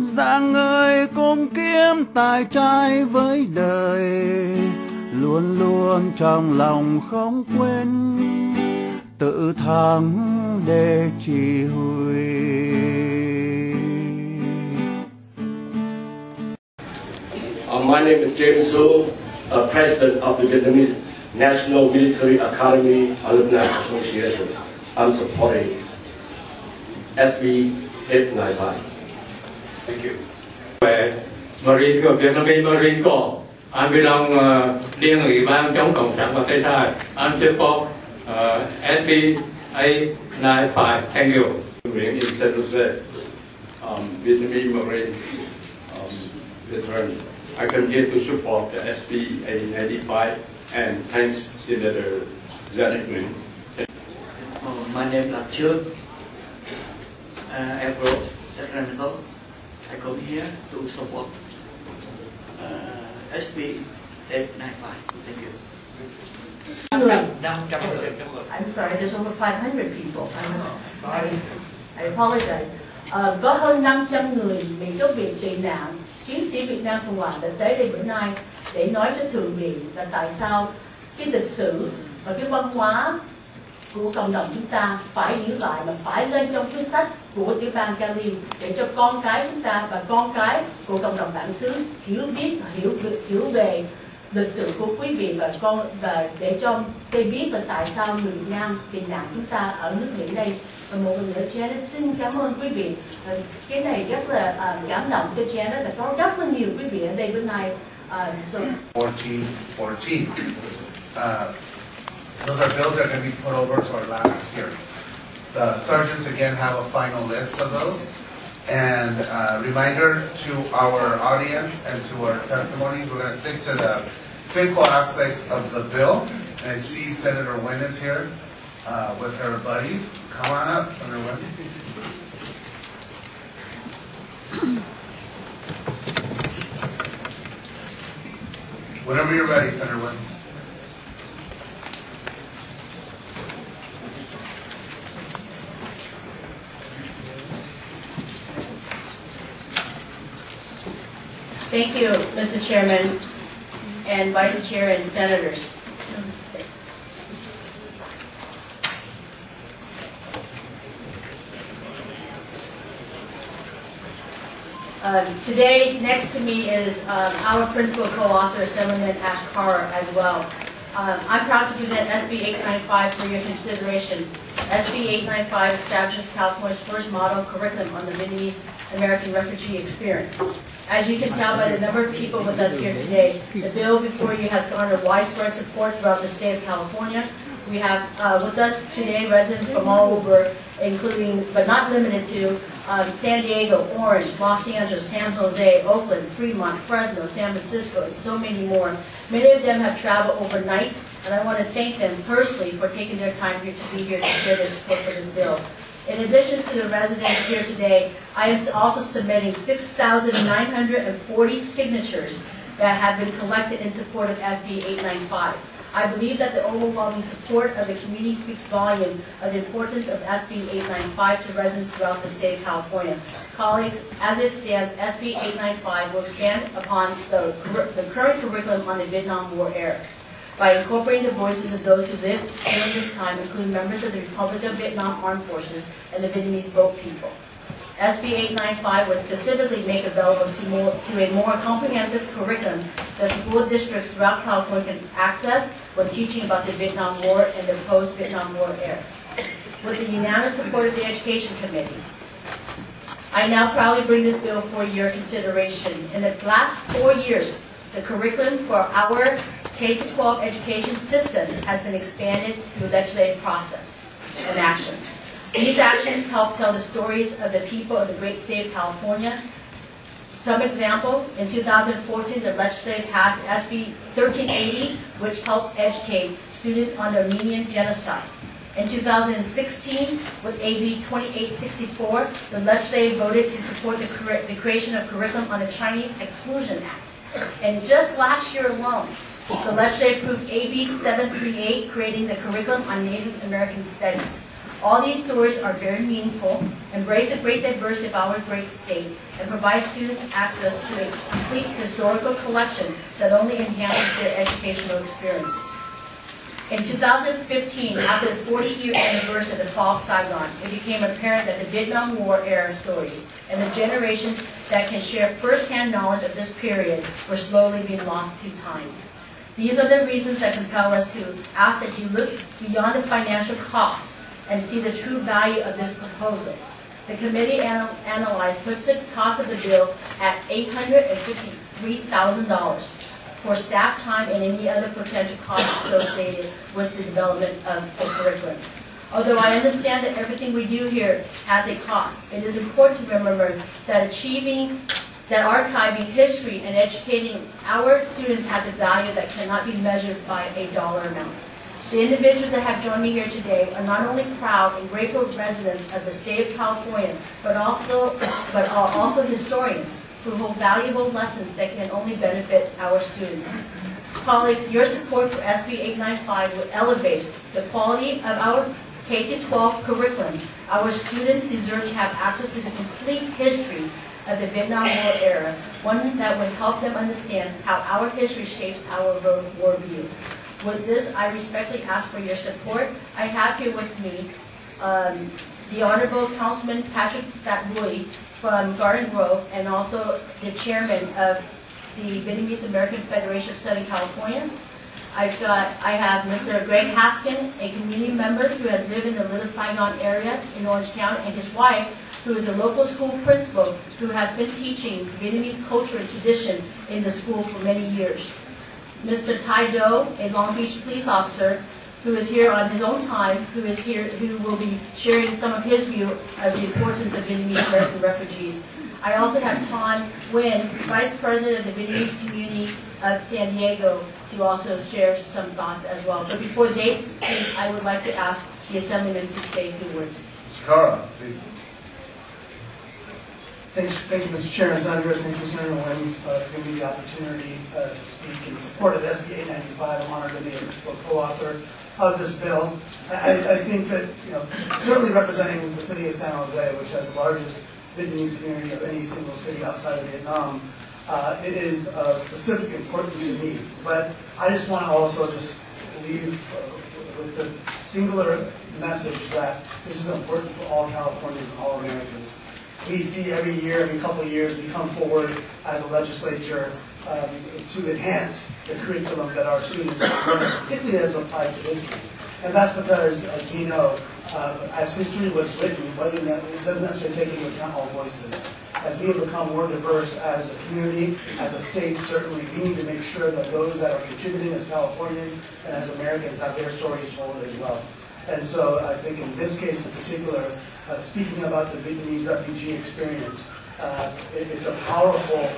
Rằng người cùng kiếm tài trai với đời, luôn luôn trong lòng không quên tự thắng để chỉ huy. My name is James Su, President of the Vietnamese National Military Academy Alumni Association. I'm supporting SB895. Thank you. Marine của Vietnamese Marine Corps. I belong Liên ủy ban chống cộng sản và Tây Sai. I'm support SB895. Thank you. In San Jose, Vietnamese Marine veteran. I come here to support the SB895 and thanks Senator Jannet Nguyen. My name is Lapchuk. April Sacramento. I come here to support SB895. Thank you. I'm sorry, there's over 500 people. I apologize. Có hơn 500 người bị gốc Việt tị nạn, chiến sĩ Việt Nam Cộng Hòa đã tới đây bữa nay để nói cho Thượng viện là tại sao cái lịch sử và cái văn hóa của cộng đồng chúng ta phải giữ lại mà phải lên trong cuốn sách của tiểu bang Cali để cho con cái chúng ta và con cái của cộng đồng bản xứ hiểu về lịch sử của quý vị và để cho tôi biết là tại sao người Việt Nam tị nạn chúng ta ở nước Mỹ đây. Và một lần nữa Jannet xin cảm ơn quý vị. Cái này rất là cảm động cho Jannet là có rất là nhiều quý vị ở đây bữa nay. 1414. Those are bills that are going to be put over to our last hearing. The sergeants again have a final list of those. And reminder to our audience and to our testimonies, we're going to stick to the fiscal aspects of the bill. And I see Senator Nguyen is here with her buddies. Come on up, Senator Nguyen. Whenever you're ready, Senator Nguyen. Thank you, Mr. Chairman and Vice Chair and Senators. Today, next to me is our principal co-author, Assemblyman Ash Carr, as well. I'm proud to present SB895 for your consideration. SB895 establishes California's first model curriculum on the Vietnamese American refugee experience. As you can tell by the number of people with us here today, the bill before you has garnered widespread support throughout the state of California. We have with us today residents from all over, including, but not limited to, San Diego, Orange, Los Angeles, San Jose, Oakland, Fremont, Fresno, San Francisco, and so many more. Many of them have traveled overnight, and I want to thank them personally for taking their time here to be here to share their support for this bill. In addition to the residents here today, I am also submitting 6,940 signatures that have been collected in support of SB895. I believe that the overwhelming support of the community speaks volume of the importance of SB895 to residents throughout the state of California. Colleagues, as it stands, SB895 will expand upon the current curriculum on the Vietnam War era by incorporating the voices of those who lived during this time, including members of the Republic of Vietnam Armed Forces and the Vietnamese boat people. SB895 would specifically make available to a more comprehensive curriculum that school districts throughout California can access when teaching about the Vietnam War and the post-Vietnam War era. With the unanimous support of the Education Committee, I now proudly bring this bill for your consideration. In the last 4 years, the curriculum for our K-12 education system has been expanded through legislative process and action. These actions help tell the stories of the people of the great state of California. Some example, in 2014, the legislature passed SB 1380, which helped educate students on the Armenian genocide. In 2016, with AB 2864, the legislature voted to support the creation of curriculum on the Chinese Exclusion Act. And just last year alone, the legislature approved AB 738, creating the curriculum on Native American studies. All these stories are very meaningful, embrace the great diversity of our great state, and provide students access to a complete historical collection that only enhances their educational experiences. In 2015, after the 40-year anniversary of the fall of Saigon, it became apparent that the Vietnam War era stories and the generation that can share first-hand knowledge of this period were slowly being lost to time. These are the reasons that compel us to ask that you look beyond the financial cost and see the true value of this proposal. The committee puts the cost of the bill at $853,000 for staff time and any other potential costs associated with the development of the curriculum. Although I understand that everything we do here has a cost, it is important to remember that archiving history and educating our students has a value that cannot be measured by a dollar amount. The individuals that have joined me here today are not only proud and grateful residents of the state of California, but are also historians who hold valuable lessons that can only benefit our students. Colleagues, your support for SB 895 will elevate the quality of our K-12 curriculum. Our students deserve to have access to the complete history of the Vietnam War era, one that would help them understand how our history shapes our war view. With this, I respectfully ask for your support. I have here with me the Honorable Councilman Patrick That Bui from Garden Grove, and also the chairman of the Vietnamese American Federation of Southern California. I have Mr. Greg Haskin, a community member who has lived in the Little Saigon area in Orange County, and his wife, who is a local school principal who has been teaching Vietnamese culture and tradition in the school for many years. Mr. Tai Do, a Long Beach police officer, who is here on his own time, who will be sharing some of his view of the importance of Vietnamese American refugees. I also have Thanh Nguyen, Vice President of the Vietnamese Community of San Diego, to also share some thoughts as well. But before they speak, I would like to ask the Assemblyman to say a few words. Mr. Cara, please. Thank you, Mr. Chair and Senators. Thank you, Senator Nguyen, for giving me the opportunity to speak in support of SB 895. I'm honored to be a co-author of this bill. I think that, certainly representing the city of San Jose, which has the largest Vietnamese community of any single city outside of Vietnam, it is of specific importance to me. But I just want to also just leave with the singular message that this is important for all Californians and all Americans. We see every year, every couple of years, we come forward as a legislature to enhance the curriculum that our students learn, particularly as it applies to history. And that's because, as we know, as history was written, it doesn't necessarily take into account all voices. As we have become more diverse as a community, as a state, certainly we need to make sure that those that are contributing as Californians and as Americans have their stories told as well. And so I think in this case in particular, speaking about the Vietnamese refugee experience, it's a powerful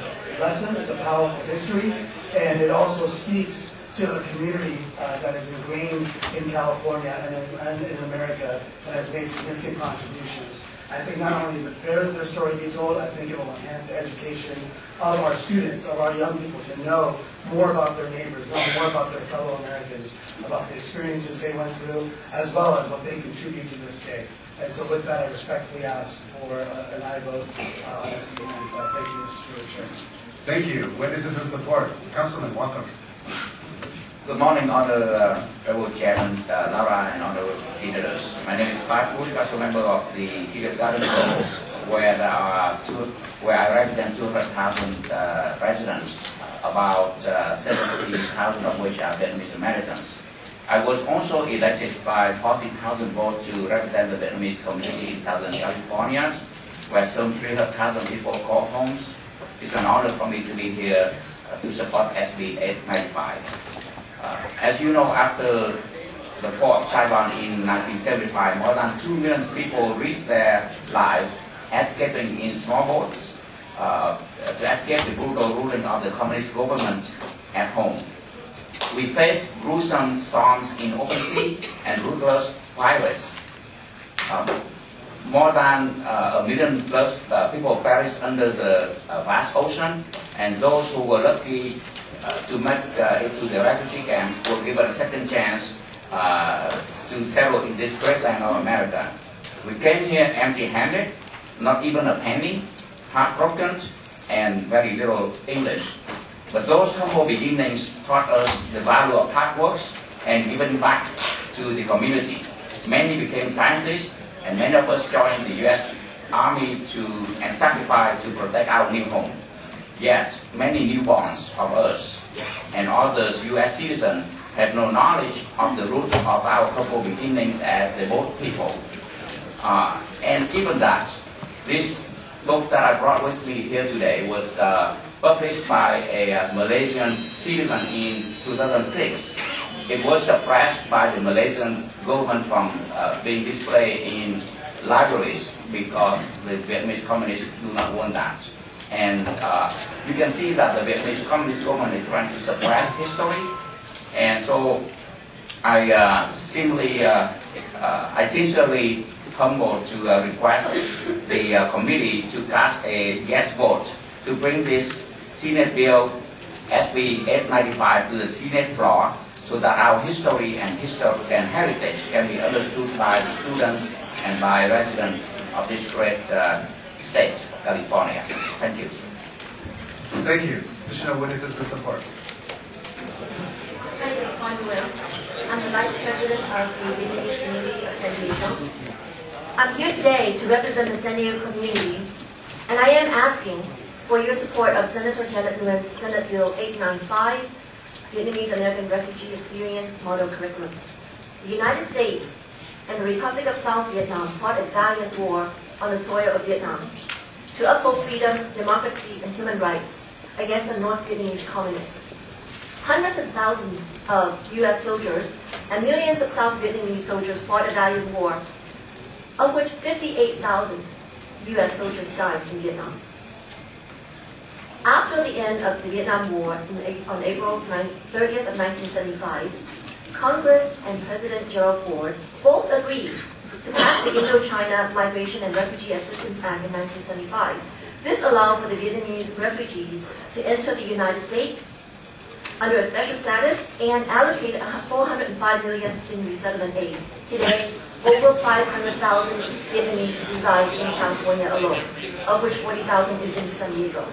lesson, it's a powerful history, and it also speaks to a community that is ingrained in California and in America and has made significant contributions. I think not only is it fair that their story be told, I think it will enhance the education of our students, of our young people, to know more about their neighbors, know more about their fellow Americans, about the experiences they went through, as well as what they contribute to this day. And so with that, I respectfully ask for an aye vote on SB 895. Thank you, Mr. Chair. Thank you. Witnesses in support. Councilman, welcome. Good morning, Honorable Chairman Lara and Honorable Senators. My name is Pat Wood, as a member of the City of Garden Grove, where I represent 200,000 residents, about 70,000 of which are Vietnamese Americans. I was also elected by 40,000 votes to represent the Vietnamese community in Southern California, where some 300,000 people call homes. It's an honor for me to be here to support SB 895. As you know, after the fall of Saigon in 1975, more than 2 million people risked their lives escaping in small boats to escape the brutal ruling of the communist government at home. We faced gruesome storms in open sea and ruthless pirates. More than 1 million plus people perished under the vast ocean, and those who were lucky to make it to the refugee camps were given a second chance to to settle in this great land of America. We came here empty-handed, not even a penny, heartbroken, and very little English. But those humble beginnings taught us the value of hard work and giving back to the community. Many became scientists, and many of us joined the U.S. Army and sacrificed to protect our new home. Yet, many newborns of us and others U.S. citizens had no knowledge of the roots of our humble beginnings as the boat people. And even that, this book that I brought with me here today was published by a Malaysian citizen in 2006. It was suppressed by the Malaysian government from being displayed in libraries because the Vietnamese communists do not want that. And you can see that the Vietnamese communist government is trying to suppress history. And so I sincerely humble to request the committee to cast a yes vote to bring this Senate bill SB895 to the Senate floor so that our history and heritage can be understood by the students and by residents of this great state, California. Thank you. Thank you. Additional witnesses to support. My name is Jannet Nguyen. I'm the Vice President of the Vietnamese community of San Diego. I'm here today to represent the San Diego community, and I am asking for your support of Senator Jannet Nguyen's Senate Bill 895, Vietnamese American Refugee Experience Model Curriculum. The United States and the Republic of South Vietnam fought a valiant war on the soil of Vietnam to uphold freedom, democracy, and human rights against the North Vietnamese communists. Hundreds of thousands of U.S. soldiers and millions of South Vietnamese soldiers fought a valiant war, of which 58,000 U.S. soldiers died in Vietnam. After the end of the Vietnam War on April 30th of 1975, Congress and President Gerald Ford both agreed to pass the Indochina Migration and Refugee Assistance Act in 1975. This allowed for the Vietnamese refugees to enter the United States under a special status and allocated $405 million in resettlement aid. Today, over 500,000 Vietnamese reside in California alone, of which 40,000 is in San Diego.